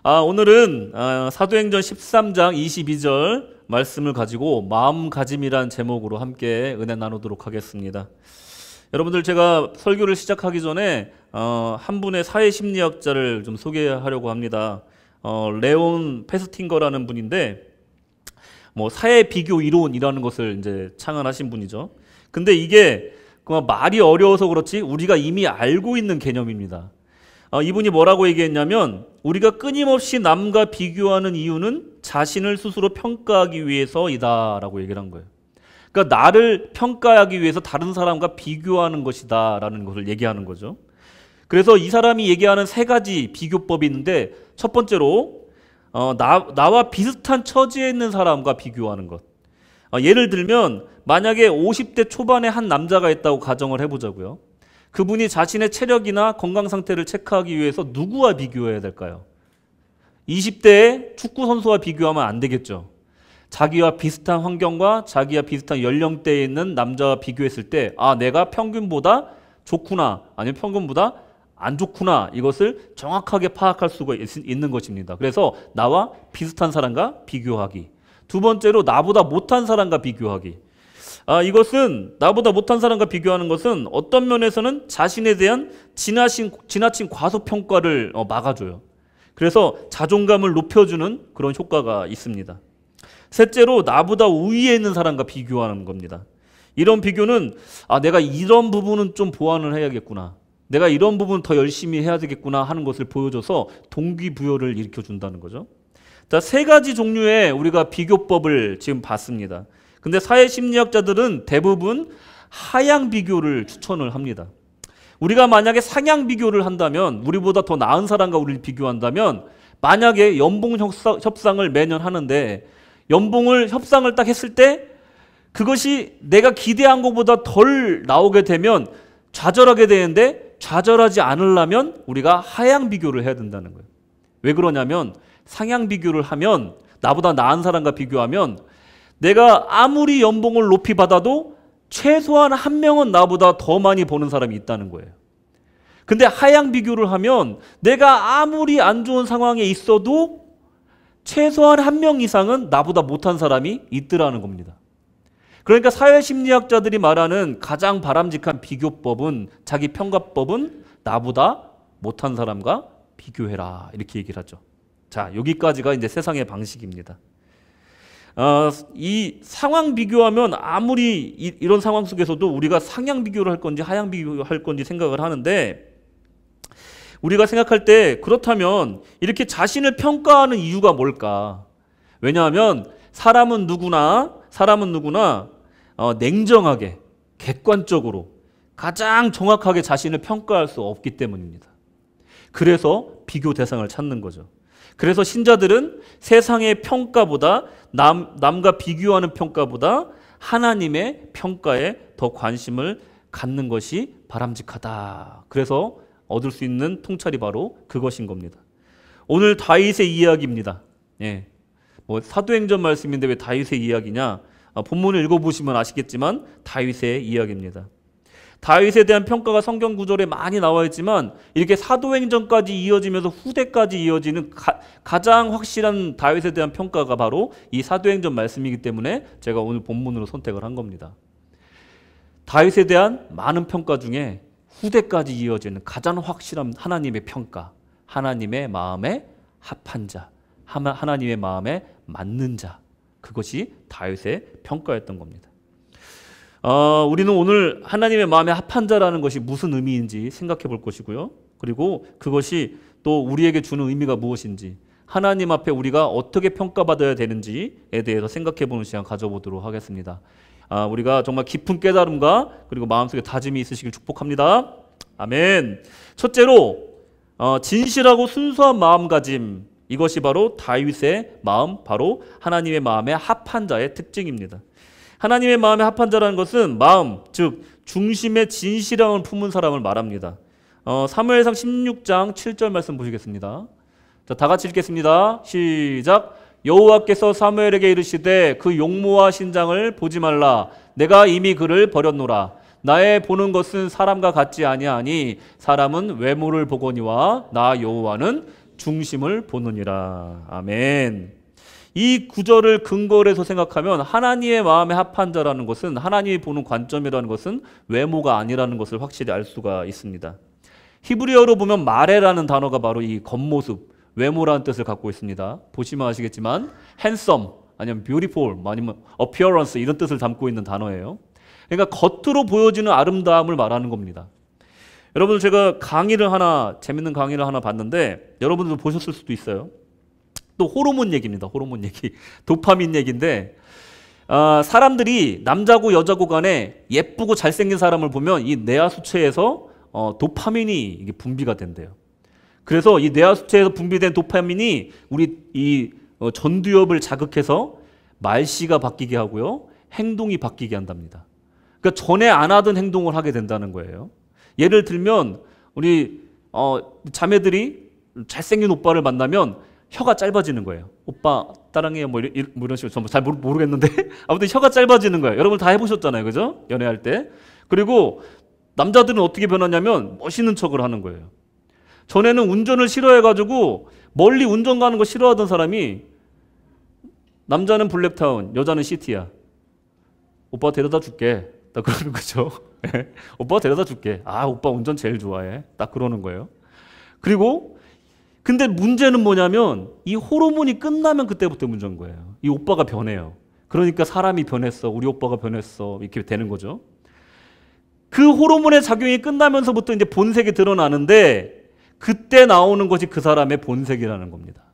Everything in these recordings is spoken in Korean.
오늘은 사도행전 13장 22절 말씀을 가지고 마음가짐이란 제목으로 함께 은혜 나누도록 하겠습니다. 여러분들, 제가 설교를 시작하기 전에 한 분의 사회심리학자를 좀 소개하려고 합니다. 레온 페스팅거라는 분인데 사회 비교 이론이라는 것을 이제 창안하신 분이죠. 근데 이게 말이 어려워서 그렇지 우리가 이미 알고 있는 개념입니다. 이분이 뭐라고 얘기했냐면, 우리가 끊임없이 남과 비교하는 이유는 자신을 스스로 평가하기 위해서이다 라고 얘기를 한 거예요. 그러니까 나를 평가하기 위해서 다른 사람과 비교하는 것이다 라는 것을 얘기하는 거죠. 그래서 이 사람이 얘기하는 세 가지 비교법이 있는데, 첫 번째로 나와 비슷한 처지에 있는 사람과 비교하는 것. 예를 들면 만약에 50대 초반에 한 남자가 있다고 가정을 해보자고요. 그분이 자신의 체력이나 건강 상태를 체크하기 위해서 누구와 비교해야 될까요? 20대의 축구 선수와 비교하면 안 되겠죠. 자기와 비슷한 환경과 자기와 비슷한 연령대에 있는 남자와 비교했을 때, 내가 평균보다 좋구나, 아니면 평균보다 안 좋구나, 이것을 정확하게 파악할 수가 있는 것입니다. 그래서 나와 비슷한 사람과 비교하기. 두 번째로 나보다 못한 사람과 비교하기. 이것은 나보다 못한 사람과 비교하는 것은 어떤 면에서는 자신에 대한 지나친 과소평가를 막아줘요. 그래서 자존감을 높여주는 그런 효과가 있습니다. 셋째로 나보다 우위에 있는 사람과 비교하는 겁니다. 이런 비교는 내가 이런 부분은 좀 보완을 해야겠구나, 내가 이런 부분 더 열심히 해야 되겠구나 하는 것을 보여줘서 동기부여를 일으켜준다는 거죠. 자, 세 가지 종류의 우리가 비교법을 지금 봤습니다. 근데 사회심리학자들은 대부분 하향 비교를 추천을 합니다. 우리가 만약에 상향 비교를 한다면, 우리보다 더 나은 사람과 우리를 비교한다면, 만약에 연봉 협상을 매년 하는데 협상을 딱 했을 때 그것이 내가 기대한 것보다 덜 나오게 되면 좌절하게 되는데, 좌절하지 않으려면 우리가 하향 비교를 해야 된다는 거예요. 왜 그러냐면, 상향 비교를 하면, 나보다 나은 사람과 비교하면 내가 아무리 연봉을 높이 받아도 최소한 한 명은 나보다 더 많이 버는 사람이 있다는 거예요. 근데 하향 비교를 하면 내가 아무리 안 좋은 상황에 있어도 최소한 한 명 이상은 나보다 못한 사람이 있더라는 겁니다. 그러니까 사회심리학자들이 말하는 가장 바람직한 비교법은, 자기 평가법은 나보다 못한 사람과 비교해라, 이렇게 얘기를 하죠. 자, 여기까지가 이제 세상의 방식입니다. 이 상황 비교하면 아무리 이런 상황 속에서도 우리가 상향 비교를 할 건지 하향 비교를 할 건지 생각을 하는데, 우리가 생각할 때 그렇다면 이렇게 자신을 평가하는 이유가 뭘까? 왜냐하면 사람은 누구나 냉정하게, 객관적으로 가장 정확하게 자신을 평가할 수 없기 때문입니다. 그래서 비교 대상을 찾는 거죠. 그래서 신자들은 세상의 평가보다, 남과 비교하는 평가보다 하나님의 평가에 더 관심을 갖는 것이 바람직하다. 그래서 얻을 수 있는 통찰이 바로 그것인 겁니다. 오늘 다윗의 이야기입니다. 사도행전 말씀인데 왜 다윗의 이야기냐? 본문을 읽어보시면 아시겠지만 다윗의 이야기입니다. 다윗에 대한 평가가 성경 구절에 많이 나와 있지만, 이렇게 사도행전까지 이어지면서 후대까지 이어지는 가장 확실한 다윗에 대한 평가가 바로 이 사도행전 말씀이기 때문에 제가 오늘 본문으로 선택을 한 겁니다. 다윗에 대한 많은 평가 중에 후대까지 이어지는 가장 확실한 하나님의 평가, 하나님의 마음에 합한 자, 하나님의 마음에 맞는 자, 그것이 다윗의 평가였던 겁니다. 우리는 오늘 하나님의 마음에 합한 자라는 것이 무슨 의미인지 생각해 볼 것이고요. 그리고 그것이 또 우리에게 주는 의미가 무엇인지, 하나님 앞에 우리가 어떻게 평가받아야 되는지에 대해서 생각해 보는 시간 가져보도록 하겠습니다. 우리가 정말 깊은 깨달음과 그리고 마음속에 다짐이 있으시길 축복합니다. 아멘. 첫째로 진실하고 순수한 마음가짐, 이것이 바로 다윗의 마음, 바로 하나님의 마음에 합한 자의 특징입니다. 하나님의 마음에 합한 자라는 것은 마음, 즉 중심의 진실함을 품은 사람을 말합니다. 사무엘상 16장 7절 말씀 보시겠습니다. 자, 다 같이 읽겠습니다. 시작. 여호와께서 사무엘에게 이르시되 그 용모와 신장을 보지 말라. 내가 이미 그를 버렸노라. 나의 보는 것은 사람과 같지 아니하니 사람은 외모를 보거니와 나 여호와는 중심을 보느니라. 아멘. 이 구절을 근거로 해서 생각하면 하나님의 마음에 합한 자라는 것은, 하나님이 보는 관점이라는 것은 외모가 아니라는 것을 확실히 알 수가 있습니다. 히브리어로 보면 마레라는 단어가 바로 이 겉모습, 외모라는 뜻을 갖고 있습니다. 보시면 아시겠지만 handsome 아니면 beautiful 아니면 appearance 이런 뜻을 담고 있는 단어예요. 그러니까 겉으로 보여지는 아름다움을 말하는 겁니다. 여러분들, 제가 재밌는 강의를 하나 봤는데 여러분들도 보셨을 수도 있어요. 또 호르몬 얘기입니다. 호르몬 얘기. 도파민 얘기인데, 사람들이 남자고 여자고 간에 예쁘고 잘생긴 사람을 보면 이 뇌하수체에서 도파민이 이게 분비가 된대요. 그래서 이 뇌하수체에서 분비된 도파민이 우리 이 전두엽을 자극해서 말씨가 바뀌게 하고요, 행동이 바뀌게 한답니다. 그러니까 전에 안 하던 행동을 하게 된다는 거예요. 예를 들면 우리 자매들이 잘생긴 오빠를 만나면 혀가 짧아지는 거예요. 오빠 따랑해요 뭐 이런 식으로. 전 잘 모르겠는데 아무튼 혀가 짧아지는 거예요. 여러분 다 해보셨잖아요, 그죠? 연애할 때. 그리고 남자들은 어떻게 변하냐면 멋있는 척을 하는 거예요. 전에는 운전을 싫어해가지고 멀리 운전 가는 거 싫어하던 사람이, 남자는 블랙타운, 여자는 시티야. 오빠 데려다 줄게. 딱 그러는 거죠. 오빠 데려다 줄게. 아, 오빠 운전 제일 좋아해. 딱 그러는 거예요. 그리고 근데 문제는 뭐냐면 이 호르몬이 끝나면 그때부터 문제인 거예요. 이 오빠가 변해요. 그러니까 사람이 변했어, 우리 오빠가 변했어, 이렇게 되는 거죠. 그 호르몬의 작용이 끝나면서부터 이제 본색이 드러나는데, 그때 나오는 것이 그 사람의 본색이라는 겁니다.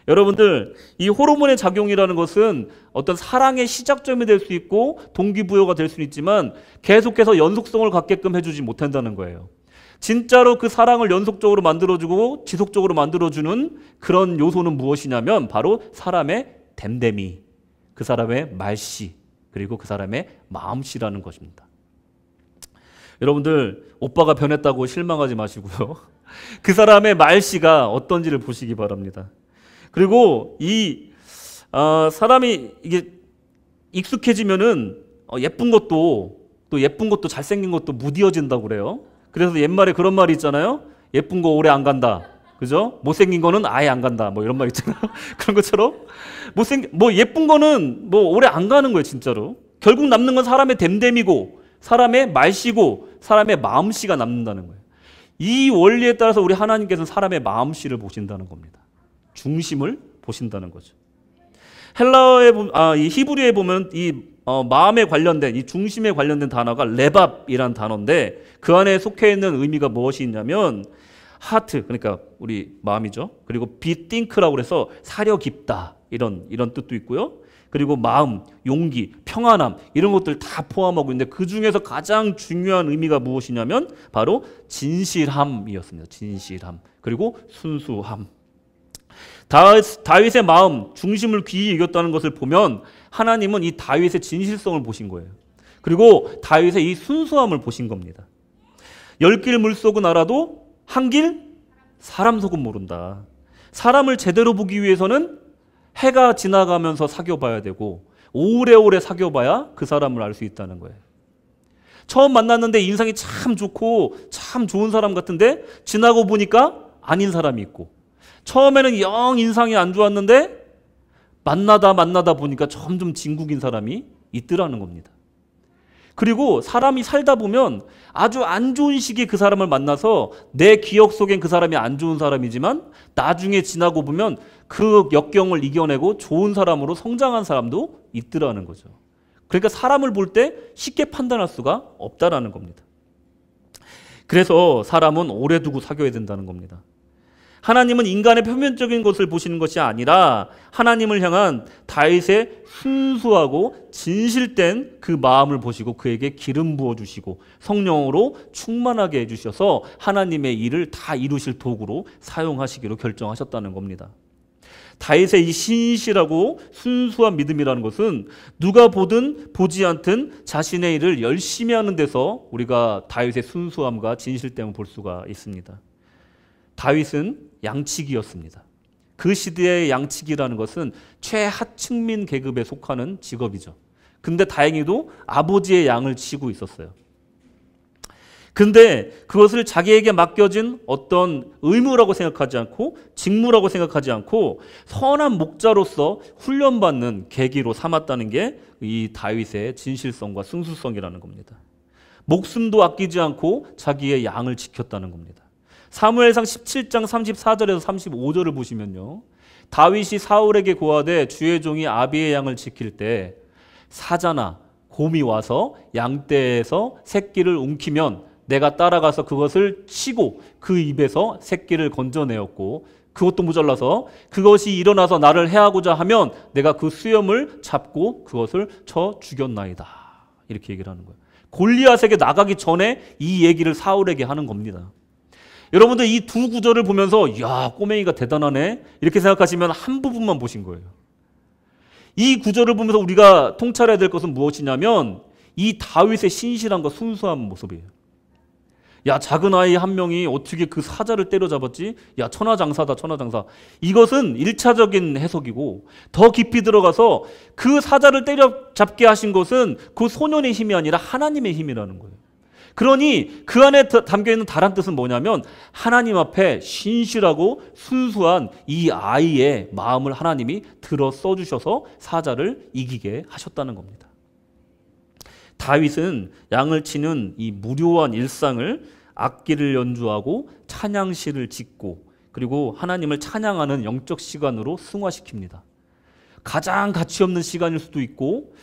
여러분들, 이 호르몬의 작용이라는 것은 어떤 사랑의 시작점이 될 수 있고 동기부여가 될 수는 있지만 계속해서 연속성을 갖게끔 해주지 못한다는 거예요. 진짜로 그 사랑을 연속적으로 만들어주고 지속적으로 만들어주는 그런 요소는 무엇이냐면 바로 사람의 댐댐이, 그 사람의 말씨, 그리고 그 사람의 마음씨라는 것입니다. 여러분들, 오빠가 변했다고 실망하지 마시고요. 그 사람의 말씨가 어떤지를 보시기 바랍니다. 그리고 이 사람이 이게 익숙해지면은 예쁜 것도 잘생긴 것도 무뎌진다고 그래요. 그래서 옛말에 그런 말이 있잖아요. 예쁜 거 오래 안 간다. 그죠? 못생긴 거는 아예 안 간다. 뭐 이런 말 있잖아요. 그런 것처럼 예쁜 거는 오래 안 가는 거예요, 진짜로. 결국 남는 건 사람의 댐댐이고 사람의 말씨고 사람의 마음씨가 남는다는 거예요. 이 원리에 따라서 우리 하나님께서는 사람의 마음씨를 보신다는 겁니다. 중심을 보신다는 거죠. 이 히브리어에 보면 이 마음에 관련된, 이 중심에 관련된 단어가 레밥이라는 단어인데, 그 안에 속해 있는 의미가 무엇이 있냐면 하트, 그러니까 우리 마음이죠. 그리고 비띵크라고 해서 사려 깊다, 이런 뜻도 있고요. 그리고 마음, 용기, 평안함, 이런 것들 다 포함하고 있는데, 그 중에서 가장 중요한 의미가 무엇이냐면 바로 진실함이었습니다. 진실함. 그리고 순수함. 다윗의 마음, 중심을 귀히 여겼다는 것을 보면 하나님은 이 다윗의 진실성을 보신 거예요. 그리고 다윗의 이 순수함을 보신 겁니다. 10길 물속은 알아도 한 길 사람 속은 모른다. 사람을 제대로 보기 위해서는 해가 지나가면서 사귀어봐야 되고 오래오래 사귀어봐야 그 사람을 알 수 있다는 거예요. 처음 만났는데 인상이 참 좋고 참 좋은 사람 같은데 지나고 보니까 아닌 사람이 있고, 처음에는 영 인상이 안 좋았는데 만나다 보니까 점점 진국인 사람이 있더라는 겁니다. 그리고 사람이 살다 보면 아주 안 좋은 시기에 그 사람을 만나서 내 기억 속엔 그 사람이 안 좋은 사람이지만 나중에 지나고 보면 그 역경을 이겨내고 좋은 사람으로 성장한 사람도 있더라는 거죠. 그러니까 사람을 볼 때 쉽게 판단할 수가 없다라는 겁니다. 그래서 사람은 오래 두고 사귀어야 된다는 겁니다. 하나님은 인간의 표면적인 것을 보시는 것이 아니라 하나님을 향한 다윗의 순수하고 진실된 그 마음을 보시고 그에게 기름 부어주시고 성령으로 충만하게 해주셔서 하나님의 일을 다 이루실 도구로 사용하시기로 결정하셨다는 겁니다. 다윗의 이 신실하고 순수한 믿음이라는 것은 누가 보든 보지 않든 자신의 일을 열심히 하는 데서 우리가 다윗의 순수함과 진실됨을 볼 수가 있습니다. 다윗은 양치기였습니다. 그 시대의 양치기라는 것은 최하층민 계급에 속하는 직업이죠. 근데 다행히도 아버지의 양을 치고 있었어요. 근데 그것을 자기에게 맡겨진 어떤 의무라고 생각하지 않고 직무라고 생각하지 않고 선한 목자로서 훈련받는 계기로 삼았다는 게 이 다윗의 진실성과 승수성이라는 겁니다. 목숨도 아끼지 않고 자기의 양을 지켰다는 겁니다. 사무엘상 17장 34절에서 35절을 보시면요. 다윗이 사울에게 고하되 주의 종이 아비의 양을 지킬 때 사자나 곰이 와서 양떼에서 새끼를 움키면 내가 따라가서 그것을 치고 그 입에서 새끼를 건져내었고 그것도 모자라서 그것이 일어나서 나를 해하고자 하면 내가 그 수염을 잡고 그것을 쳐 죽였나이다. 이렇게 얘기를 하는 거예요. 골리앗에게 나가기 전에 이 얘기를 사울에게 하는 겁니다. 여러분들 이 두 구절을 보면서 야, 꼬맹이가 대단하네 이렇게 생각하시면 한 부분만 보신 거예요. 이 구절을 보면서 우리가 통찰해야 될 것은 무엇이냐면 이 다윗의 신실함과 순수한 모습이에요. 야, 작은 아이 한 명이 어떻게 그 사자를 때려잡았지? 야, 천하장사다, 천하장사. 이것은 1차적인 해석이고 더 깊이 들어가서 그 사자를 때려잡게 하신 것은 그 소년의 힘이 아니라 하나님의 힘이라는 거예요. 그러니 그 안에 담겨있는 다른 뜻은 뭐냐면 하나님 앞에 신실하고 순수한 이 아이의 마음을 하나님이 들어 써주셔서 사자를 이기게 하셨다는 겁니다. 다윗은 양을 치는 이 무료한 일상을 악기를 연주하고 찬양시를 짓고 그리고 하나님을 찬양하는 영적 시간으로 승화시킵니다. 가장 가치 없는 시간일 수도 있고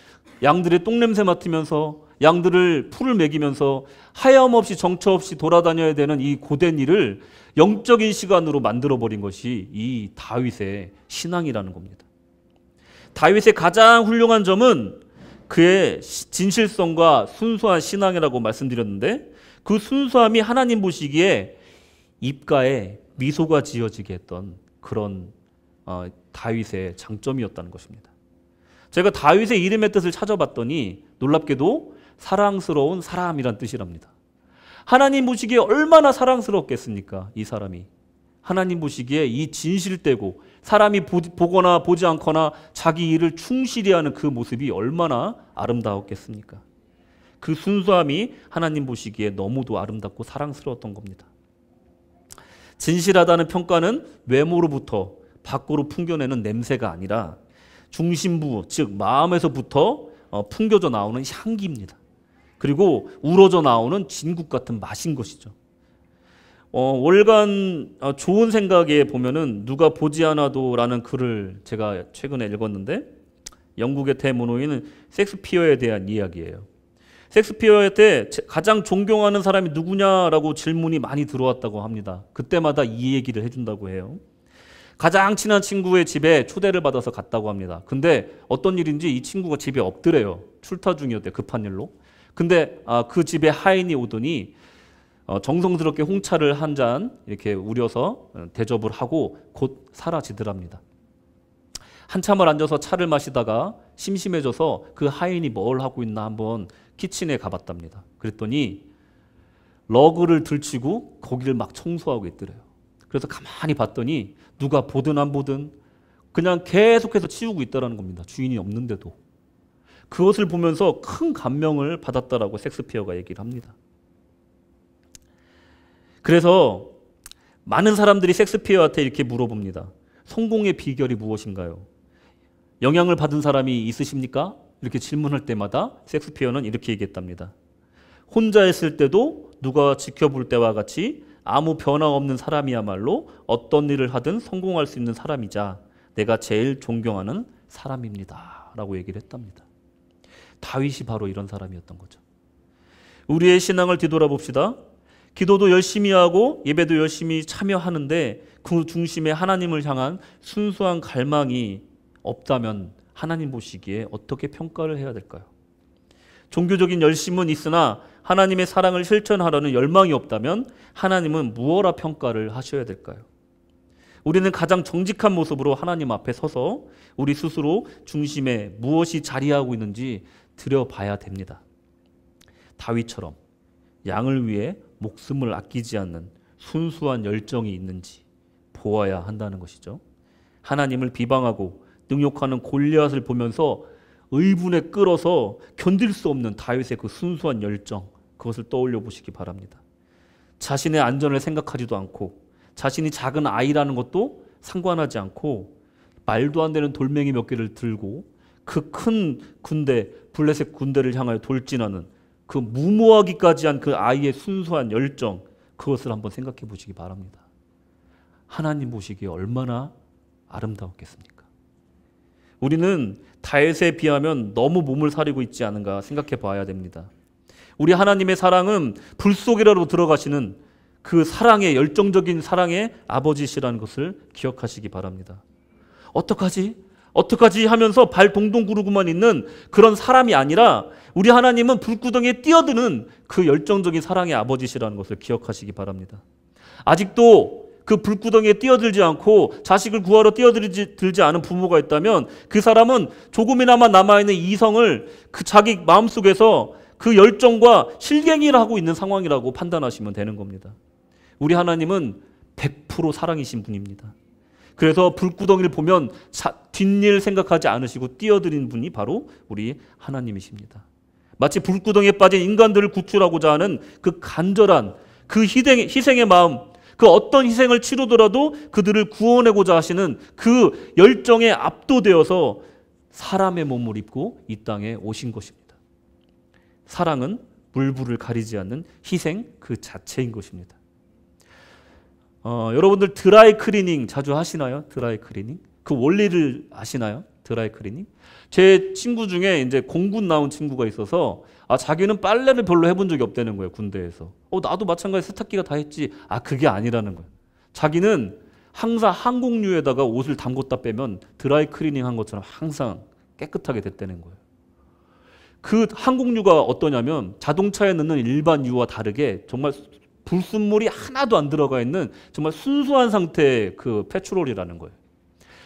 양들의 똥냄새 맡으면서 양들을 풀을 먹이면서 하염없이 정처 없이 돌아다녀야 되는 이 고된 일을 영적인 시간으로 만들어버린 것이 이 다윗의 신앙이라는 겁니다. 다윗의 가장 훌륭한 점은 그의 진실성과 순수한 신앙이라고 말씀드렸는데 그 순수함이 하나님 보시기에 입가에 미소가 지어지게 했던 그런 다윗의 장점이었다는 것입니다. 제가 다윗의 이름의 뜻을 찾아봤더니 놀랍게도 사랑스러운 사람이란 뜻이랍니다. 하나님 보시기에 얼마나 사랑스럽겠습니까? 이 사람이. 하나님 보시기에 이 진실되고 사람이 보거나 보지 않거나 자기 일을 충실히 하는 그 모습이 얼마나 아름다웠겠습니까? 그 순수함이 하나님 보시기에 너무도 아름답고 사랑스러웠던 겁니다. 진실하다는 평가는 외모로부터 밖으로 풍겨내는 냄새가 아니라 중심부, 즉 마음에서부터 풍겨져 나오는 향기입니다. 그리고 우러져 나오는 진국 같은 맛인 것이죠. 월간 좋은 생각에 보면은 누가 보지 않아도라는 글을 제가 최근에 읽었는데 영국의 대문호인 섹스피어에 대한 이야기예요. 섹스피어한테 가장 존경하는 사람이 누구냐라고 질문이 많이 들어왔다고 합니다. 그때마다 이 얘기를 해준다고 해요. 가장 친한 친구의 집에 초대를 받아서 갔다고 합니다. 근데 어떤 일인지 이 친구가 집에 없더래요. 출타 중이었대요. 급한 일로. 근데 그 집에 하인이 오더니 정성스럽게 홍차를 한 잔 이렇게 우려서 대접을 하고 곧 사라지더랍니다. 한참을 앉아서 차를 마시다가 심심해져서 그 하인이 뭘 하고 있나 한번 키친에 가봤답니다. 그랬더니 러그를 들치고 거기를 막 청소하고 있더래요. 그래서 가만히 봤더니 누가 보든 안 보든 그냥 계속해서 치우고 있다는 겁니다. 주인이 없는데도. 그것을 보면서 큰 감명을 받았다라고 섹스피어가 얘기를 합니다. 그래서 많은 사람들이 섹스피어한테 이렇게 물어봅니다. 성공의 비결이 무엇인가요? 영향을 받은 사람이 있으십니까? 이렇게 질문할 때마다 섹스피어는 이렇게 얘기했답니다. 혼자 있을 때도 누가 지켜볼 때와 같이 아무 변화 없는 사람이야말로 어떤 일을 하든 성공할 수 있는 사람이자 내가 제일 존경하는 사람입니다. 라고 얘기를 했답니다. 다윗이 바로 이런 사람이었던 거죠. 우리의 신앙을 뒤돌아봅시다. 기도도 열심히 하고 예배도 열심히 참여하는데 그 중심에 하나님을 향한 순수한 갈망이 없다면 하나님 보시기에 어떻게 평가를 해야 될까요? 종교적인 열심은 있으나 하나님의 사랑을 실천하려는 열망이 없다면 하나님은 무엇라 평가를 하셔야 될까요? 우리는 가장 정직한 모습으로 하나님 앞에 서서 우리 스스로 중심에 무엇이 자리하고 있는지 들여봐야 됩니다. 다윗처럼 양을 위해 목숨을 아끼지 않는 순수한 열정이 있는지 보아야 한다는 것이죠. 하나님을 비방하고 능욕하는 골리앗을 보면서 의분에 끌어서 견딜 수 없는 다윗의 그 순수한 열정, 그것을 떠올려 보시기 바랍니다. 자신의 안전을 생각하지도 않고 자신이 작은 아이라는 것도 상관하지 않고 말도 안 되는 돌멩이 몇 개를 들고 그 큰 군대, 블레셋 군대를 향하여 돌진하는 그 무모하기까지 한 그 아이의 순수한 열정, 그것을 한번 생각해 보시기 바랍니다. 하나님 보시기에 얼마나 아름다웠겠습니까? 우리는 다윗에 비하면 너무 몸을 사리고 있지 않은가 생각해 봐야 됩니다. 우리 하나님의 사랑은 불 속이라로 들어가시는 그 사랑의 열정적인 사랑의 아버지시라는 것을 기억하시기 바랍니다. 어떡하지 하면서 발 동동 구르고만 있는 그런 사람이 아니라 우리 하나님은 불구덩이에 뛰어드는 그 열정적인 사랑의 아버지시라는 것을 기억하시기 바랍니다. 아직도 그 불구덩이에 뛰어들지 않고 자식을 구하러 뛰어들지 않은 부모가 있다면 그 사람은 조금이나마 남아있는 이성을 그 자기 마음속에서 그 열정과 실갱이를 하고 있는 상황이라고 판단하시면 되는 겁니다. 우리 하나님은 100% 사랑이신 분입니다. 그래서 불구덩이를 보면 뒷일 생각하지 않으시고 뛰어드린 분이 바로 우리 하나님이십니다. 마치 불구덩이에 빠진 인간들을 구출하고자 하는 그 간절한 그 희생의 마음, 그 어떤 희생을 치르더라도 그들을 구원하고자 하시는 그 열정에 압도되어서 사람의 몸을 입고 이 땅에 오신 것입니다. 사랑은 물불을 가리지 않는 희생 그 자체인 것입니다. 여러분들 드라이 클리닝 자주 하시나요? 드라이 클리닝? 그 원리를 아시나요? 드라이 클리닝? 제 친구 중에 이제 공군 나온 친구가 있어서 자기는 빨래를 별로 해본 적이 없다는 거예요, 군대에서. 나도 마찬가지 세탁기가 다 했지. 그게 아니라는 거예요. 자기는 항상 항공유에다가 옷을 담궜다 빼면 드라이 클리닝 한 것처럼 항상 깨끗하게 됐다는 거예요. 그 항공유가 어떠냐면 자동차에 넣는 일반 유와 다르게 정말 불순물이 하나도 안 들어가 있는 정말 순수한 상태의 그 페트롤이라는 거예요.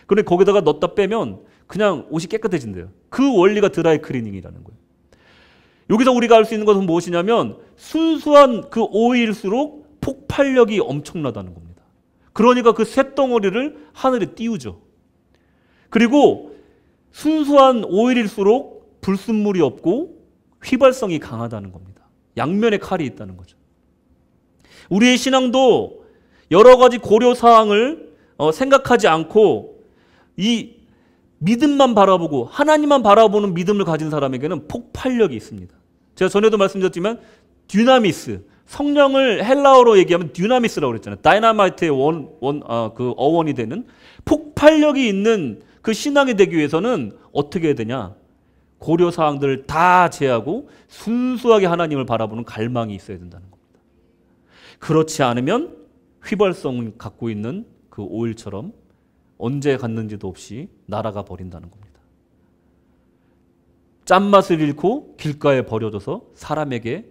그런데 거기다가 넣었다 빼면 그냥 옷이 깨끗해진대요. 그 원리가 드라이 클리닝이라는 거예요. 여기서 우리가 알 수 있는 것은 무엇이냐면 순수한 그 오일일수록 폭발력이 엄청나다는 겁니다. 그러니까 그 쇳덩어리를 하늘에 띄우죠. 그리고 순수한 오일일수록 불순물이 없고 휘발성이 강하다는 겁니다. 양면에 칼이 있다는 거죠. 우리의 신앙도 여러 가지 고려사항을 생각하지 않고 이 믿음만 바라보고 하나님만 바라보는 믿음을 가진 사람에게는 폭발력이 있습니다. 제가 전에도 말씀드렸지만 듀나미스, 성령을 헬라어로 얘기하면 듀나미스라고 그랬잖아요. 다이나마이트의 그 어원이 되는 폭발력이 있는 그 신앙이 되기 위해서는 어떻게 해야 되냐? 고려사항들을 다 제하고 순수하게 하나님을 바라보는 갈망이 있어야 된다는 겁니다. 그렇지 않으면 휘발성을 갖고 있는 그 오일처럼 언제 갔는지도 없이 날아가 버린다는 겁니다. 짠맛을 잃고 길가에 버려져서 사람에게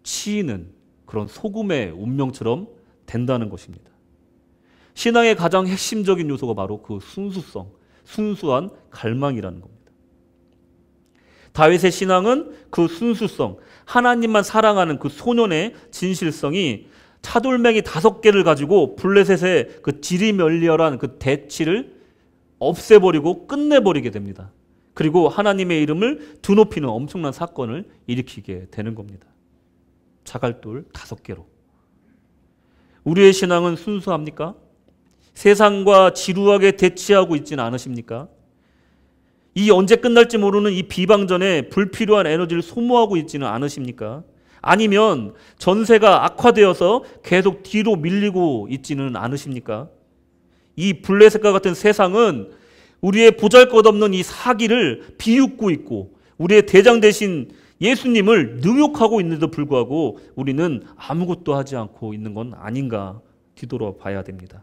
치이는 그런 소금의 운명처럼 된다는 것입니다. 신앙의 가장 핵심적인 요소가 바로 그 순수성, 순수한 갈망이라는 겁니다. 다윗의 신앙은 그 순수성, 하나님만 사랑하는 그 소년의 진실성이 차돌멩이 5개를 가지고 블레셋의 그 지리멸리얼한 그 대치를 없애버리고 끝내버리게 됩니다. 그리고 하나님의 이름을 드높이는 엄청난 사건을 일으키게 되는 겁니다. 자갈돌 5개로. 우리의 신앙은 순수합니까? 세상과 지루하게 대치하고 있지는 않으십니까? 이 언제 끝날지 모르는 이 비방전에 불필요한 에너지를 소모하고 있지는 않으십니까? 아니면 전세가 악화되어서 계속 뒤로 밀리고 있지는 않으십니까? 이 블레셋과 같은 세상은 우리의 보잘것없는 이 사기를 비웃고 있고 우리의 대장 되신 예수님을 능욕하고 있는데도 불구하고 우리는 아무것도 하지 않고 있는 건 아닌가 뒤돌아봐야 됩니다.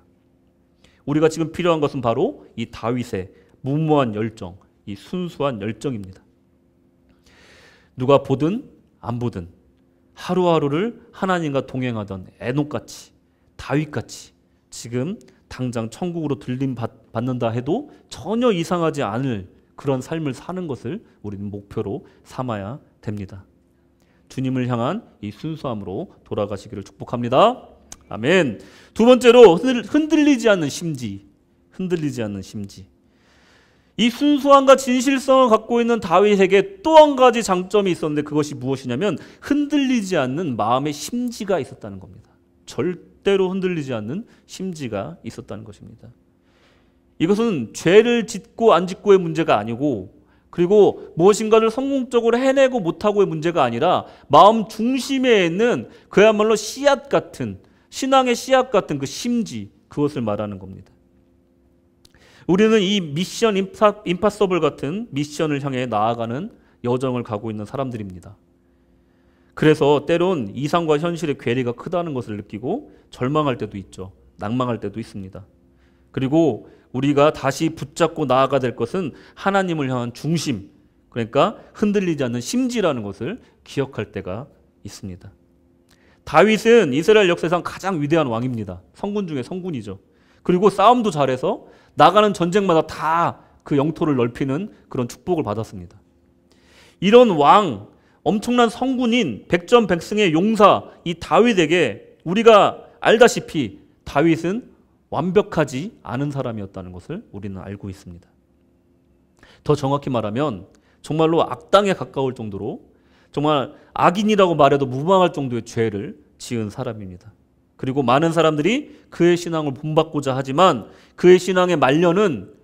우리가 지금 필요한 것은 바로 이 다윗의 무모한 열정, 이 순수한 열정입니다. 누가 보든 안 보든 하루하루를 하나님과 동행하던 에녹같이 다윗같이 지금 당장 천국으로 들림 받는다 해도 전혀 이상하지 않을 그런 삶을 사는 것을 우리는 목표로 삼아야 됩니다. 주님을 향한 이 순수함으로 돌아가시기를 축복합니다. 아멘. 두 번째로 흔들리지 않는 심지. 흔들리지 않는 심지. 이 순수함과 진실성을 갖고 있는 다윗에게 또 한 가지 장점이 있었는데 그것이 무엇이냐면 흔들리지 않는 마음의 심지가 있었다는 겁니다. 절대로 흔들리지 않는 심지가 있었다는 것입니다. 이것은 죄를 짓고 안 짓고의 문제가 아니고, 그리고 무엇인가를 성공적으로 해내고 못하고의 문제가 아니라 마음 중심에 있는 그야말로 씨앗 같은, 신앙의 씨앗 같은 그 심지, 그것을 말하는 겁니다. 우리는 이 미션 임파서블 같은 미션을 향해 나아가는 여정을 가고 있는 사람들입니다. 그래서 때론 이상과 현실의 괴리가 크다는 것을 느끼고 절망할 때도 있죠. 낭망할 때도 있습니다. 그리고 우리가 다시 붙잡고 나아가야 될 것은 하나님을 향한 중심, 그러니까 흔들리지 않는 심지라는 것을 기억할 때가 있습니다. 다윗은 이스라엘 역사상 가장 위대한 왕입니다. 성군 중에 성군이죠. 그리고 싸움도 잘해서 나가는 전쟁마다 다 그 영토를 넓히는 그런 축복을 받았습니다. 이런 왕, 엄청난 성군인 백전백승의 용사 이 다윗에게 우리가 알다시피 다윗은 완벽하지 않은 사람이었다는 것을 우리는 알고 있습니다. 더 정확히 말하면 정말로 악당에 가까울 정도로, 정말 악인이라고 말해도 무방할 정도의 죄를 지은 사람입니다. 그리고 많은 사람들이 그의 신앙을 본받고자 하지만 그의 신앙의 말년은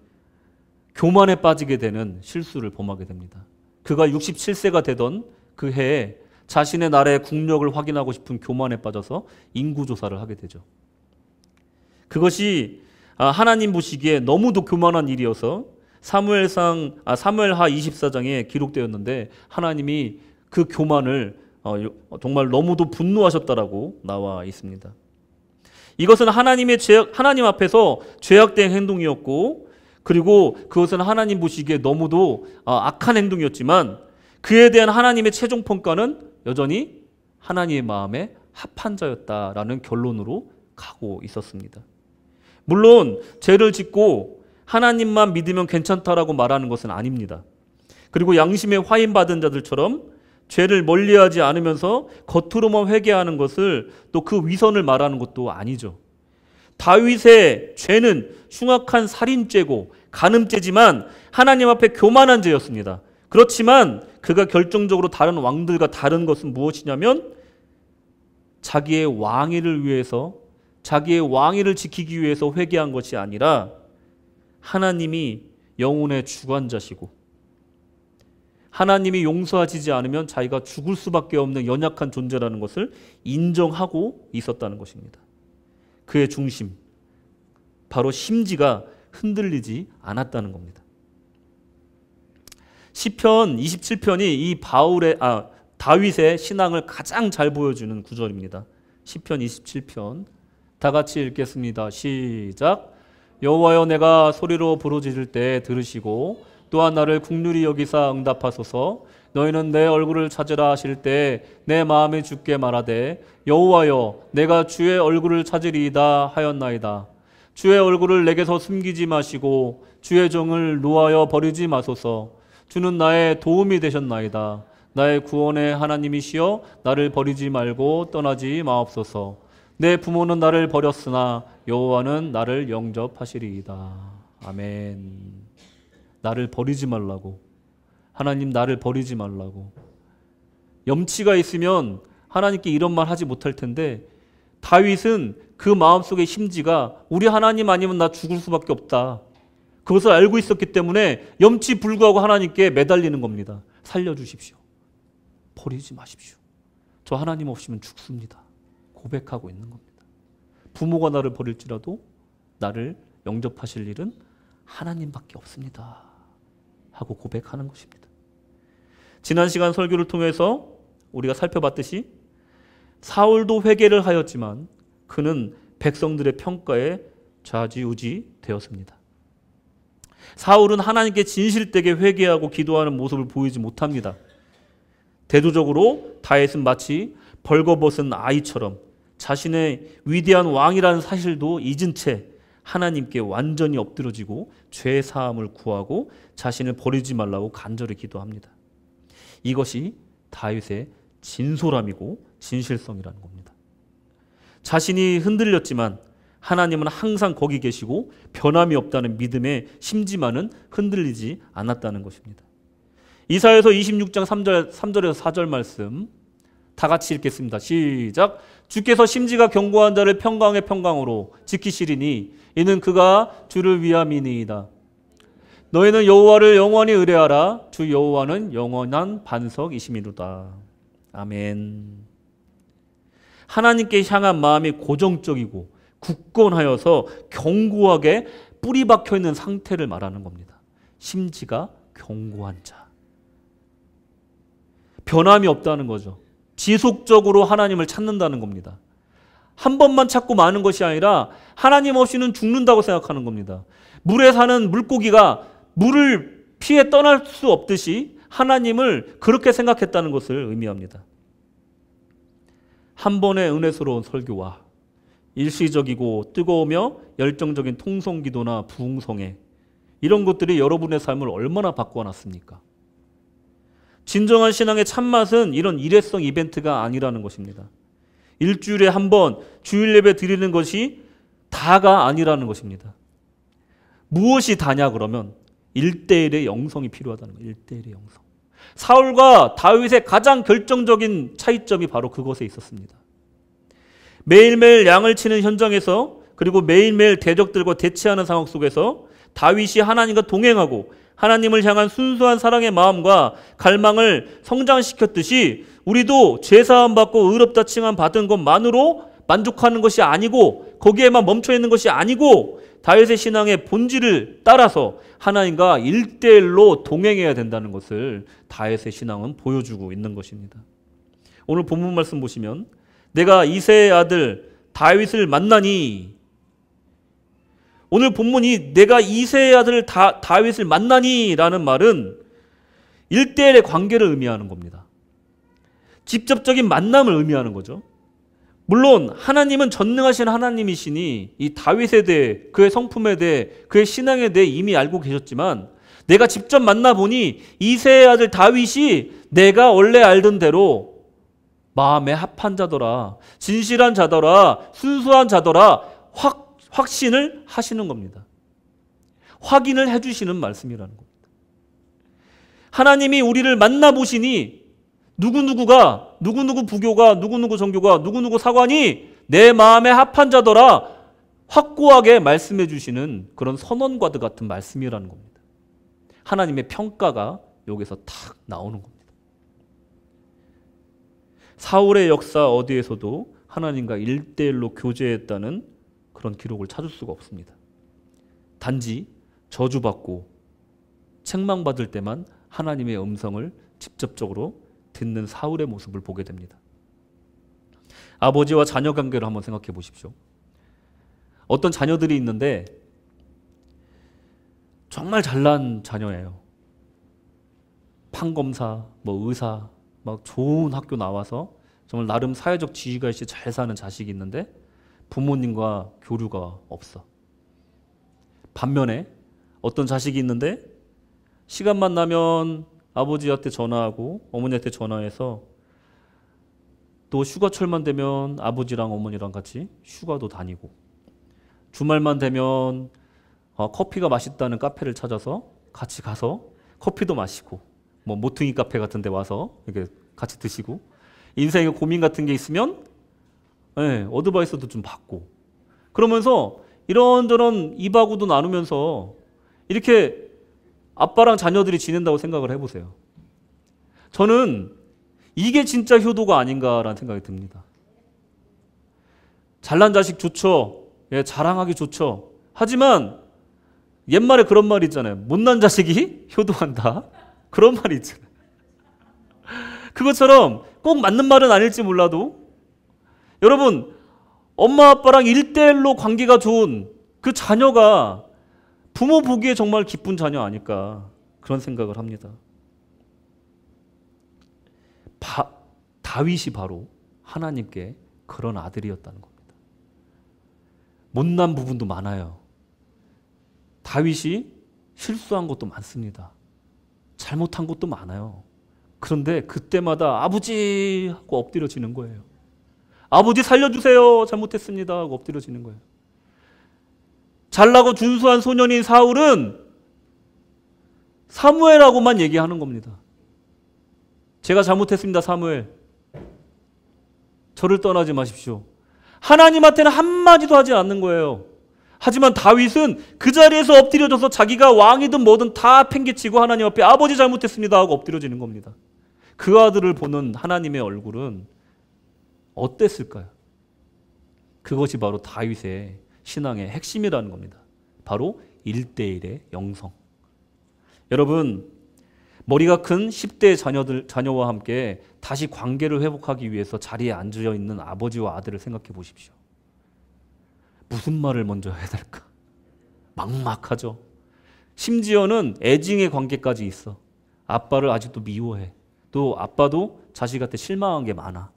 교만에 빠지게 되는 실수를 범하게 됩니다. 그가 67세가 되던 그 해에 자신의 나라의 국력을 확인하고 싶은 교만에 빠져서 인구조사를 하게 되죠. 그것이 하나님 보시기에 너무도 교만한 일이어서 사무엘하 24장에 기록되었는데 하나님이 그 교만을 정말 너무도 분노하셨다라고 나와 있습니다. 이것은 하나님 앞에서 죄악된 행동이었고, 그리고 그것은 하나님 보시기에 너무도 악한 행동이었지만 그에 대한 하나님의 최종 평가는 여전히 하나님의 마음에 합한 자였다라는 결론으로 가고 있었습니다. 물론 죄를 짓고 하나님만 믿으면 괜찮다라고 말하는 것은 아닙니다. 그리고 양심에 화인받은 자들처럼 죄를 멀리하지 않으면서 겉으로만 회개하는 것을 또 그 위선을 말하는 것도 아니죠. 다윗의 죄는 흉악한 살인죄고 간음죄지만 하나님 앞에 교만한 죄였습니다. 그렇지만 그가 결정적으로 다른 왕들과 다른 것은 무엇이냐면 자기의 왕위를 위해서, 자기의 왕위를 지키기 위해서 회개한 것이 아니라 하나님이 영혼의 주관자시고 하나님이 용서하시지 않으면 자기가 죽을 수밖에 없는 연약한 존재라는 것을 인정하고 있었다는 것입니다. 그의 중심, 바로 심지가 흔들리지 않았다는 겁니다. 시편 27편이 이 다윗의 신앙을 가장 잘 보여주는 구절입니다. 시편 27편 다 같이 읽겠습니다. 시작. 여호와여, 내가 소리로 부르짖을 때 들으시고 또한 나를 긍휼히 여기사 응답하소서. 너희는 내 얼굴을 찾으라 하실 때 내 마음이 주께 말하되 여호와여, 내가 주의 얼굴을 찾으리이다 하였나이다. 주의 얼굴을 내게서 숨기지 마시고 주의 종을 노하여 버리지 마소서. 주는 나의 도움이 되셨나이다. 나의 구원의 하나님이시여, 나를 버리지 말고 떠나지 마옵소서. 내 부모는 나를 버렸으나 여호와는 나를 영접하시리이다. 아멘. 나를 버리지 말라고. 하나님, 나를 버리지 말라고. 염치가 있으면 하나님께 이런 말 하지 못할 텐데 다윗은 그 마음속의 심지가 우리 하나님 아니면 나 죽을 수밖에 없다. 그것을 알고 있었기 때문에 염치 불구하고 하나님께 매달리는 겁니다. 살려주십시오. 버리지 마십시오. 저 하나님 없이면 죽습니다. 고백하고 있는 겁니다. 부모가 나를 버릴지라도 나를 영접하실 일은 하나님밖에 없습니다. 하고 고백하는 것입니다. 지난 시간 설교를 통해서 우리가 살펴봤듯이 사울도 회개를 하였지만 그는 백성들의 평가에 좌지우지 되었습니다. 사울은 하나님께 진실되게 회개하고 기도하는 모습을 보이지 못합니다. 대조적으로 다윗은 마치 벌거벗은 아이처럼 자신의 위대한 왕이라는 사실도 잊은 채 하나님께 완전히 엎드러지고 죄 사함을 구하고 자신을 버리지 말라고 간절히 기도합니다. 이것이 다윗의 진솔함이고 진실성이라는 겁니다. 자신이 흔들렸지만 하나님은 항상 거기 계시고 변함이 없다는 믿음의 심지만은 흔들리지 않았다는 것입니다. 이사야서 26장 3절에서 4절 말씀 다 같이 읽겠습니다. 시작. 주께서 심지가 견고한 자를 평강의 평강으로 지키시리니 이는 그가 주를 위함이니이다. 너희는 여호와를 영원히 의뢰하라. 주 여호와는 영원한 반석이심이로다. 아멘. 하나님께 향한 마음이 고정적이고 굳건하여서 견고하게 뿌리 박혀 있는 상태를 말하는 겁니다. 심지가 견고한 자. 변함이 없다는 거죠. 지속적으로 하나님을 찾는다는 겁니다. 한 번만 찾고 마는 것이 아니라 하나님 없이는 죽는다고 생각하는 겁니다. 물에 사는 물고기가 물을 피해 떠날 수 없듯이 하나님을 그렇게 생각했다는 것을 의미합니다. 한 번의 은혜스러운 설교와 일시적이고 뜨거우며 열정적인 통성기도나 부흥성회, 이런 것들이 여러분의 삶을 얼마나 바꿔놨습니까? 진정한 신앙의 참맛은 이런 일회성 이벤트가 아니라는 것입니다. 일주일에 한 번 주일 예배 드리는 것이 다가 아니라는 것입니다. 무엇이 다냐 그러면 1대1의 영성이 필요하다는 거예요. 1대1의 영성. 사울과 다윗의 가장 결정적인 차이점이 바로 그것에 있었습니다. 매일매일 양을 치는 현장에서, 그리고 매일매일 대적들과 대치하는 상황 속에서 다윗이 하나님과 동행하고 하나님을 향한 순수한 사랑의 마음과 갈망을 성장시켰듯이 우리도 죄사함 받고 의롭다 칭함 받은 것만으로 만족하는 것이 아니고, 거기에만 멈춰 있는 것이 아니고, 다윗의 신앙의 본질을 따라서 하나님과 1대1로 동행해야 된다는 것을 다윗의 신앙은 보여주고 있는 것입니다. 오늘 본문 말씀 보시면 내가 이새의 아들 다윗을 만나니, 오늘 본문이 내가 이새의 아들 다윗을 만나니 라는 말은 1대1의 관계를 의미하는 겁니다. 직접적인 만남을 의미하는 거죠. 물론 하나님은 전능하신 하나님이시니 이 다윗에 대해, 그의 성품에 대해, 그의 신앙에 대해 이미 알고 계셨지만, 내가 직접 만나보니 이새의 아들 다윗이 내가 원래 알던 대로 마음에 합한 자더라, 진실한 자더라, 순수한 자더라 확신을 하시는 겁니다. 확인을 해주시는 말씀이라는 겁니다. 하나님이 우리를 만나보시니 누구누구가, 누구누구 부교가, 누구누구 정교가, 누구누구 사관이 내 마음에 합한 자더라 확고하게 말씀해 주시는 그런 선언과도 같은 말씀이라는 겁니다. 하나님의 평가가 여기서 탁 나오는 겁니다. 사울의 역사 어디에서도 하나님과 1대1로 교제했다는 그런 기록을 찾을 수가 없습니다. 단지 저주받고 책망받을 때만 하나님의 음성을 직접적으로 듣는 사울의 모습을 보게 됩니다. 아버지와 자녀 관계를 한번 생각해 보십시오. 어떤 자녀들이 있는데 정말 잘난 자녀예요. 판검사, 의사, 막 좋은 학교 나와서 정말 나름 사회적 지위가 있이 잘 사는 자식이 있는데 부모님과 교류가 없어. 반면에 어떤 자식이 있는데 시간만 나면 아버지한테 전화하고 어머니한테 전화해서 또 휴가철만 되면 아버지랑 어머니랑 같이 휴가도 다니고, 주말만 되면 커피가 맛있다는 카페를 찾아서 같이 가서 커피도 마시고, 모퉁이 카페 같은 데 와서 이렇게 같이 드시고, 인생에 고민 같은 게 있으면 어드바이스도 좀 받고, 그러면서 이런저런 이바구도 나누면서 이렇게 아빠랑 자녀들이 지낸다고 생각을 해보세요. 저는 이게 진짜 효도가 아닌가라는 생각이 듭니다. 잘난 자식 좋죠. 자랑하기 좋죠. 하지만 옛말에 그런 말이 있잖아요. 못난 자식이 효도한다. 그런 말이 있잖아요. 그것처럼 꼭 맞는 말은 아닐지 몰라도, 여러분, 엄마 아빠랑 1대1로 관계가 좋은 그 자녀가 부모 보기에 정말 기쁜 자녀 아닐까, 그런 생각을 합니다. 다윗이 바로 하나님께 그런 아들이었다는 겁니다. 못난 부분도 많아요. 다윗이 실수한 것도 많습니다. 잘못한 것도 많아요. 그런데 그때마다 아버지 하고 엎드려지는 거예요. 아버지 살려주세요. 잘못했습니다 하고 엎드려지는 거예요. 잘나고 준수한 소년인 사울은 사무엘하고만 얘기하는 겁니다. 제가 잘못했습니다, 사무엘. 저를 떠나지 마십시오. 하나님한테는 한마디도 하지 않는 거예요. 하지만 다윗은 그 자리에서 엎드려져서 자기가 왕이든 뭐든 다 팽개치고 하나님 앞에 아버지 잘못했습니다 하고 엎드려지는 겁니다. 그 아들을 보는 하나님의 얼굴은 어땠을까요? 그것이 바로 다윗의 신앙의 핵심이라는 겁니다. 바로 1대1의 영성. 여러분, 머리가 큰 10대 자녀와 함께 다시 관계를 회복하기 위해서 자리에 앉아 있는 아버지와 아들을 생각해 보십시오. 무슨 말을 먼저 해야 될까? 막막하죠. 심지어는 애증의 관계까지 있어. 아빠를 아직도 미워해. 또 아빠도 자식한테 실망한 게 많아.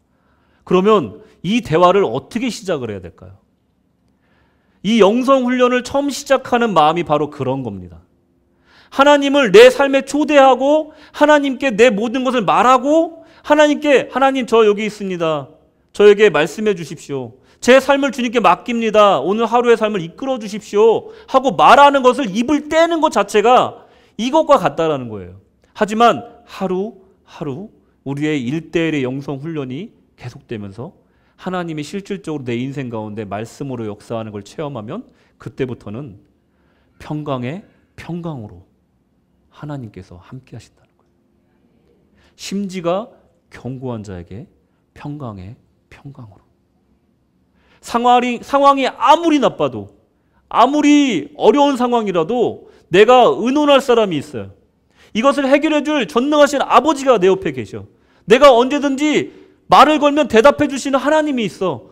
그러면 이 대화를 어떻게 시작을 해야 될까요? 이 영성 훈련을 처음 시작하는 마음이 바로 그런 겁니다. 하나님을 내 삶에 초대하고 하나님께 내 모든 것을 말하고 하나님께 하나님 저 여기 있습니다. 저에게 말씀해 주십시오. 제 삶을 주님께 맡깁니다. 오늘 하루의 삶을 이끌어 주십시오. 하고 말하는 것을 입을 떼는 것 자체가 이것과 같다라는 거예요. 하지만 하루 우리의 1대1의 영성 훈련이 계속되면서 하나님이 실질적으로 내 인생 가운데 말씀으로 역사하는 걸 체험하면 그때부터는 평강의 평강으로 하나님께서 함께 하신다는 거예요. 심지가 견고한 자에게 평강의 평강으로. 상황이 아무리 나빠도 아무리 어려운 상황이라도 내가 의논할 사람이 있어요. 이것을 해결해 줄 전능하신 아버지가 내 옆에 계셔. 내가 언제든지 말을 걸면 대답해 주시는 하나님이 있어.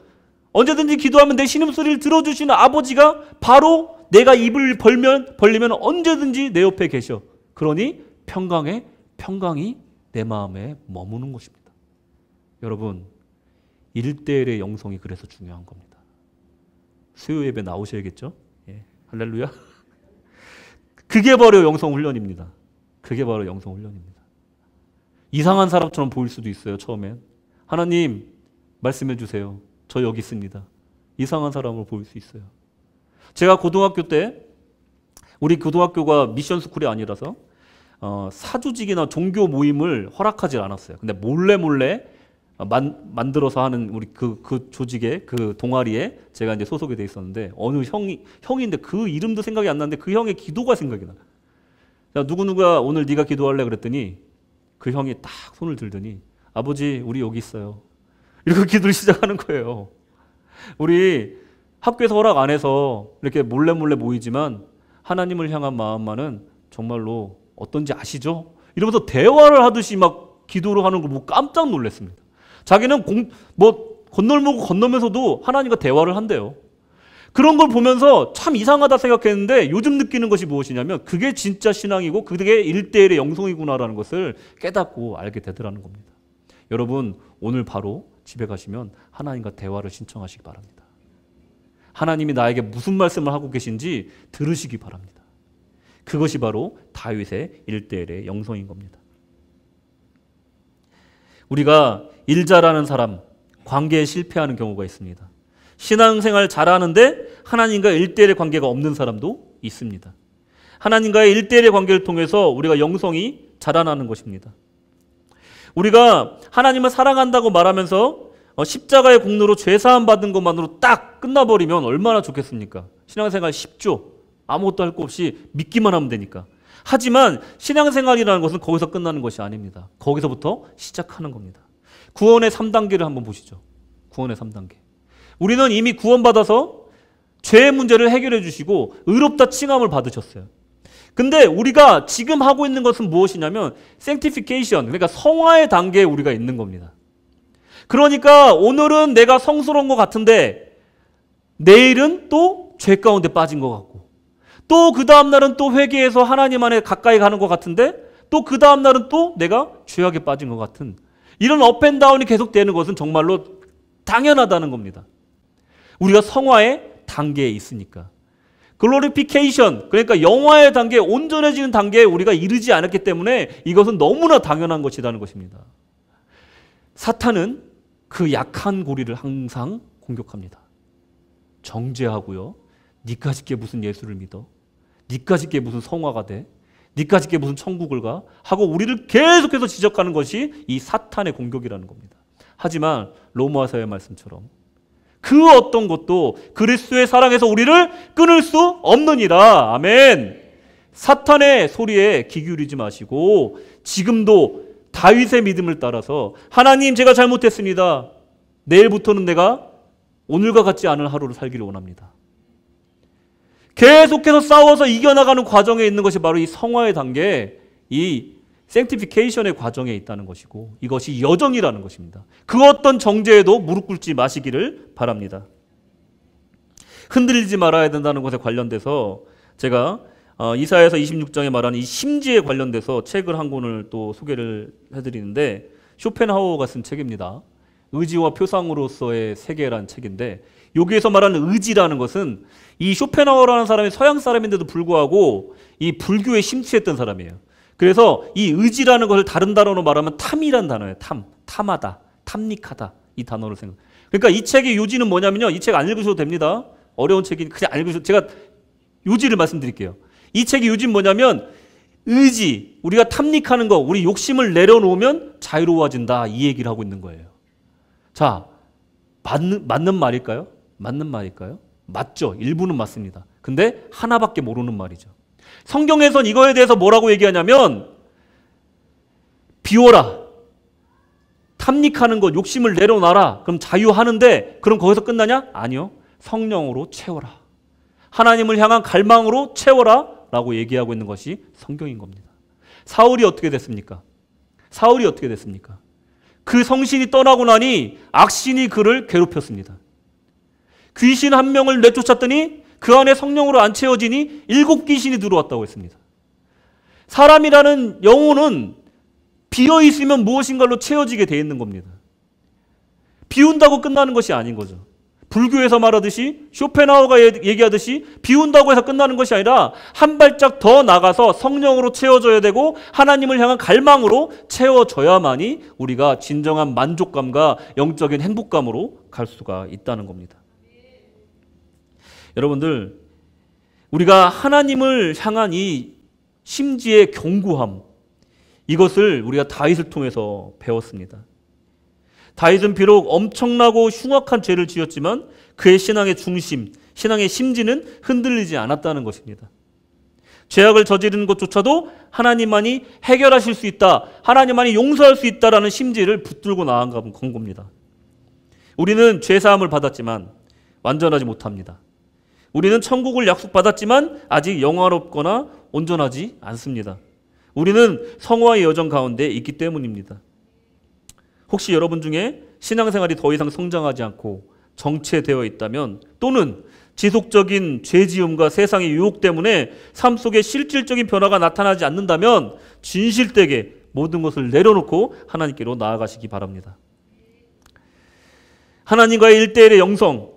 언제든지 기도하면 내 신음소리를 들어주시는 아버지가 바로 내가 입을 벌리면 언제든지 내 옆에 계셔. 그러니 평강이 내 마음에 머무는 것입니다. 여러분, 1대1의 영성이 그래서 중요한 겁니다. 수요 예배 나오셔야겠죠? 예, 할렐루야. 그게 바로 영성 훈련입니다. 그게 바로 영성 훈련입니다. 이상한 사람처럼 보일 수도 있어요, 처음엔. 하나님, 말씀해 주세요. 저 여기 있습니다. 이상한 사람으로 보일 수 있어요. 제가 고등학교 때, 우리 고등학교가 미션 스쿨이 아니라서 사조직이나 종교 모임을 허락하지 않았어요. 근데 몰래 만들어서 하는 우리 그 조직의 그 동아리에 제가 이제 소속이 돼 있었는데 어느 형인데 그 이름도 생각이 안 나는데 그 형의 기도가 생각이 나. 누구누가 오늘 네가 기도할래 그랬더니 그 형이 딱 손을 들더니 아버지 우리 여기 있어요. 이렇게 기도를 시작하는 거예요. 우리 학교에서 허락 안 해서 이렇게 몰래 모이지만 하나님을 향한 마음만은 정말로 어떤지 아시죠? 이러면서 대화를 하듯이 막 기도를 하는 걸 보고 깜짝 놀랐습니다. 자기는 건널목 건너면서도 하나님과 대화를 한대요. 그런 걸 보면서 참 이상하다 생각했는데 요즘 느끼는 것이 무엇이냐면 그게 진짜 신앙이고 그게 1대1의 영성이구나라는 것을 깨닫고 알게 되더라는 겁니다. 여러분, 오늘 바로 집에 가시면 하나님과 대화를 신청하시기 바랍니다. 하나님이 나에게 무슨 말씀을 하고 계신지 들으시기 바랍니다. 그것이 바로 다윗의 1대1의 영성인 겁니다. 우리가 일 잘하는 사람, 관계에 실패하는 경우가 있습니다. 신앙생활 잘하는데 하나님과 1대1의 관계가 없는 사람도 있습니다. 하나님과의 1대1의 관계를 통해서 우리가 영성이 자라나는 것입니다. 우리가 하나님을 사랑한다고 말하면서 십자가의 공로로 죄사함 받은 것만으로 딱 끝나버리면 얼마나 좋겠습니까? 신앙생활 쉽죠. 아무것도 할 거 없이 믿기만 하면 되니까. 하지만 신앙생활이라는 것은 거기서 끝나는 것이 아닙니다. 거기서부터 시작하는 겁니다. 구원의 3단계를 한번 보시죠. 구원의 3단계. 우리는 이미 구원받아서 죄의 문제를 해결해 주시고 의롭다 칭함을 받으셨어요. 근데 우리가 지금 하고 있는 것은 무엇이냐면 sanctification, 그러니까 성화의 단계에 우리가 있는 겁니다. 그러니까 오늘은 내가 성스러운 것 같은데 내일은 또 죄 가운데 빠진 것 같고 또 그 다음 날은 또 회개해서 하나님 안에 가까이 가는 것 같은데 또 그 다음 날은 또 내가 죄악에 빠진 것 같은 이런 업앤다운이 계속되는 것은 정말로 당연하다는 겁니다. 우리가 성화의 단계에 있으니까. 글로리피케이션, 그러니까 영화의 단계, 온전해지는 단계에 우리가 이르지 않았기 때문에 이것은 너무나 당연한 것이라는 것입니다. 사탄은 그 약한 고리를 항상 공격합니다. 정죄하고요. 니까짓 게 무슨 예수를 믿어? 니까짓 게 무슨 성화가 돼? 니까짓 게 무슨 천국을 가? 하고 우리를 계속해서 지적하는 것이 이 사탄의 공격이라는 겁니다. 하지만 로마서의 말씀처럼 그 어떤 것도 그리스도의 사랑에서 우리를 끊을 수 없느니라. 아멘. 사탄의 소리에 귀 기울이지 마시고 지금도 다윗의 믿음을 따라서 하나님, 제가 잘못했습니다. 내일부터는 내가 오늘과 같지 않은 하루를 살기를 원합니다. 계속해서 싸워서 이겨나가는 과정에 있는 것이 바로 이 성화의 단계, 이 sanctification의 과정에 있다는 것이고, 이것이 여정이라는 것입니다. 그 어떤 정죄에도 무릎 꿇지 마시기를 바랍니다. 흔들리지 말아야 된다는 것에 관련돼서 제가 이사야서 26장에 말하는 이 심지에 관련돼서 책을 한 권을 또 소개를 해드리는데, 쇼펜하우어가 쓴 책입니다. 의지와 표상으로서의 세계라는 책인데, 여기에서 말하는 의지라는 것은 이 쇼펜하우어라는 사람이 서양 사람인데도 불구하고 이 불교에 심취했던 사람이에요. 그래서 이 의지라는 것을 다른 단어로 말하면 탐이라는 단어예요. 탐하다, 탐닉하다, 이 단어를 생각. 그러니까 이 책의 요지는 뭐냐면요, 이 책 안 읽으셔도 됩니다. 어려운 책이 그냥 안 읽으셔도, 제가 요지를 말씀드릴게요. 이 책의 요지는 뭐냐면 의지, 우리가 탐닉하는 거, 우리 욕심을 내려놓으면 자유로워진다, 이 얘기를 하고 있는 거예요. 자, 맞는 말일까요? 맞는 말일까요? 맞죠. 일부는 맞습니다. 근데 하나밖에 모르는 말이죠. 성경에선 이거에 대해서 뭐라고 얘기하냐면, 비워라, 탐닉하는 것, 욕심을 내려놔라, 그럼 자유하는데, 그럼 거기서 끝나냐? 아니요. 성령으로 채워라, 하나님을 향한 갈망으로 채워라 라고 얘기하고 있는 것이 성경인 겁니다. 사울이 어떻게 됐습니까? 사울이 어떻게 됐습니까? 그 성신이 떠나고 나니 악신이 그를 괴롭혔습니다. 귀신 한 명을 내쫓았더니 그 안에 성령으로 안 채워지니 7 귀신이 들어왔다고 했습니다. 사람이라는 영혼은 비어있으면 무엇인가로 채워지게 되어 있는 겁니다. 비운다고 끝나는 것이 아닌 거죠. 불교에서 말하듯이, 쇼펜하우어가 얘기하듯이 비운다고 해서 끝나는 것이 아니라 한 발짝 더 나가서 성령으로 채워져야 되고 하나님을 향한 갈망으로 채워져야만이 우리가 진정한 만족감과 영적인 행복감으로 갈 수가 있다는 겁니다. 여러분들, 우리가 하나님을 향한 이 심지의 견고함, 이것을 우리가 다윗을 통해서 배웠습니다. 다윗은 비록 엄청나고 흉악한 죄를 지었지만 그의 신앙의 중심, 신앙의 심지는 흔들리지 않았다는 것입니다. 죄악을 저지르는 것조차도 하나님만이 해결하실 수 있다, 하나님만이 용서할 수 있다라는 심지를 붙들고 나아간 겁니다. 우리는 죄사함을 받았지만 완전하지 못합니다. 우리는 천국을 약속받았지만 아직 영화롭거나 온전하지 않습니다. 우리는 성화의 여정 가운데 있기 때문입니다. 혹시 여러분 중에 신앙생활이 더 이상 성장하지 않고 정체되어 있다면, 또는 지속적인 죄지음과 세상의 유혹 때문에 삶 속에 실질적인 변화가 나타나지 않는다면 진실되게 모든 것을 내려놓고 하나님께로 나아가시기 바랍니다. 하나님과의 1:1의 영성,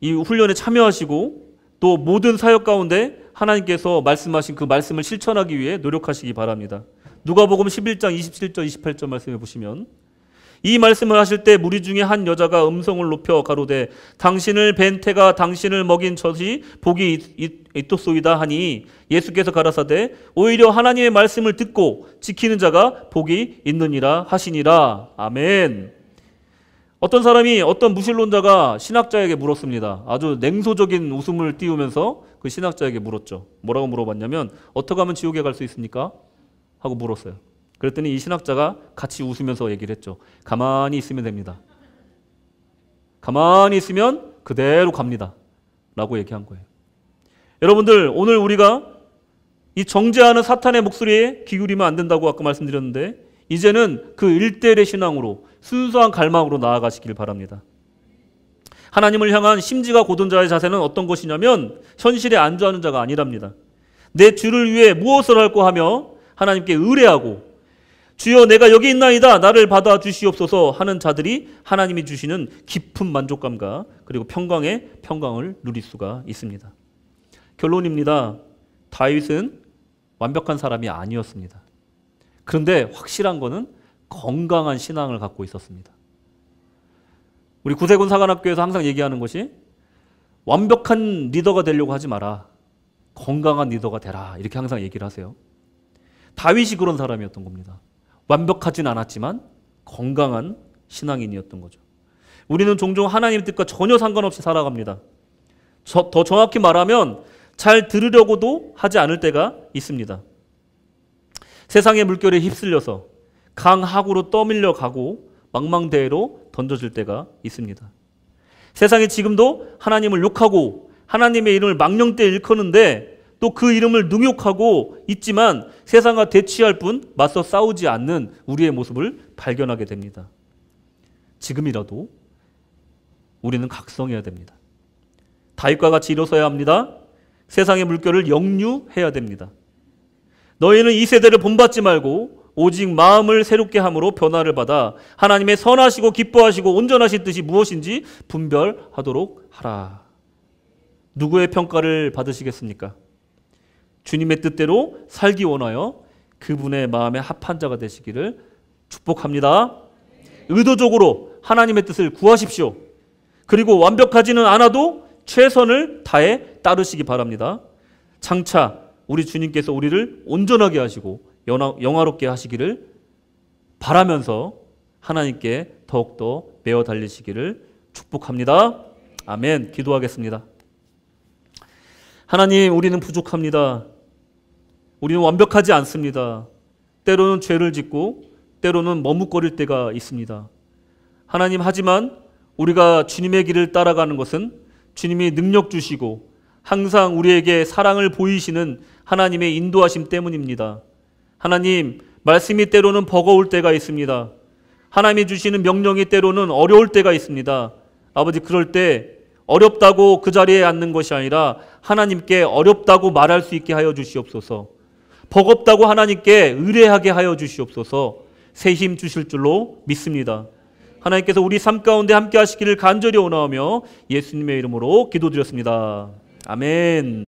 이 훈련에 참여하시고 또 모든 사역 가운데 하나님께서 말씀하신 그 말씀을 실천하기 위해 노력하시기 바랍니다. 누가복음 11장 27절 28절 말씀해 보시면, 이 말씀을 하실 때 무리 중에 한 여자가 음성을 높여 가로되 당신을 뵌 태가 당신을 먹인 젖이 복이 있도소이다 하니, 예수께서 가라사대 오히려 하나님의 말씀을 듣고 지키는 자가 복이 있느니라 하시니라. 아멘. 어떤 사람이, 어떤 무신론자가 신학자에게 물었습니다. 아주 냉소적인 웃음을 띄우면서 그 신학자에게 물었죠. 뭐라고 물어봤냐면, 어떻게 하면 지옥에 갈 수 있습니까? 하고 물었어요. 그랬더니 이 신학자가 같이 웃으면서 얘기를 했죠. 가만히 있으면 됩니다. 가만히 있으면 그대로 갑니다 라고 얘기한 거예요. 여러분들, 오늘 우리가 이 정죄하는 사탄의 목소리에 귀 기울이면 안 된다고 아까 말씀드렸는데, 이제는 그 1:1의 신앙으로 순수한 갈망으로 나아가시길 바랍니다. 하나님을 향한 심지가 고든 자의 자세는 어떤 것이냐면, 현실에 안주하는 자가 아니랍니다. 내 주를 위해 무엇을 할까 하며 하나님께 의뢰하고, 주여 내가 여기 있나이다, 나를 받아 주시옵소서 하는 자들이 하나님이 주시는 깊은 만족감과 그리고 평강을 누릴 수가 있습니다. 결론입니다. 다윗은 완벽한 사람이 아니었습니다. 그런데 확실한 것은 건강한 신앙을 갖고 있었습니다. 우리 구세군 사관학교에서 항상 얘기하는 것이, 완벽한 리더가 되려고 하지 마라. 건강한 리더가 되라. 이렇게 항상 얘기를 하세요. 다윗이 그런 사람이었던 겁니다. 완벽하진 않았지만 건강한 신앙인이었던 거죠. 우리는 종종 하나님의 뜻과 전혀 상관없이 살아갑니다. 더 정확히 말하면 잘 들으려고도 하지 않을 때가 있습니다. 세상의 물결에 휩쓸려서 강하구로 떠밀려 가고 망망대해로 던져질 때가 있습니다. 세상이 지금도 하나님을 욕하고 하나님의 이름을 망령되이 일컫는데 또 그 이름을 능욕하고 있지만 세상과 대치할 뿐 맞서 싸우지 않는 우리의 모습을 발견하게 됩니다. 지금이라도 우리는 각성해야 됩니다. 다윗과 같이 일어서야 합니다. 세상의 물결을 역류해야 됩니다. 너희는 이 세대를 본받지 말고 오직 마음을 새롭게 함으로 변화를 받아 하나님의 선하시고 기뻐하시고 온전하신 뜻이 무엇인지 분별하도록 하라. 누구의 평가를 받으시겠습니까? 주님의 뜻대로 살기 원하여 그분의 마음에 합한 자가 되시기를 축복합니다. 의도적으로 하나님의 뜻을 구하십시오. 그리고 완벽하지는 않아도 최선을 다해 따르시기 바랍니다. 장차 우리 주님께서 우리를 온전하게 하시고 영화롭게 하시기를 바라면서 하나님께 더욱더 매어 달리시기를 축복합니다. 아멘. 기도하겠습니다. 하나님, 우리는 부족합니다. 우리는 완벽하지 않습니다. 때로는 죄를 짓고 때로는 머뭇거릴 때가 있습니다. 하나님, 하지만 우리가 주님의 길을 따라가는 것은 주님이 능력 주시고 항상 우리에게 사랑을 보이시는 하나님의 인도하심 때문입니다. 하나님, 말씀이 때로는 버거울 때가 있습니다. 하나님이 주시는 명령이 때로는 어려울 때가 있습니다. 아버지, 그럴 때 어렵다고 그 자리에 앉는 것이 아니라 하나님께 어렵다고 말할 수 있게 하여 주시옵소서. 버겁다고 하나님께 의뢰하게 하여 주시옵소서. 새 힘 주실 줄로 믿습니다. 하나님께서 우리 삶 가운데 함께 하시기를 간절히 원하며 예수님의 이름으로 기도드렸습니다. 아멘.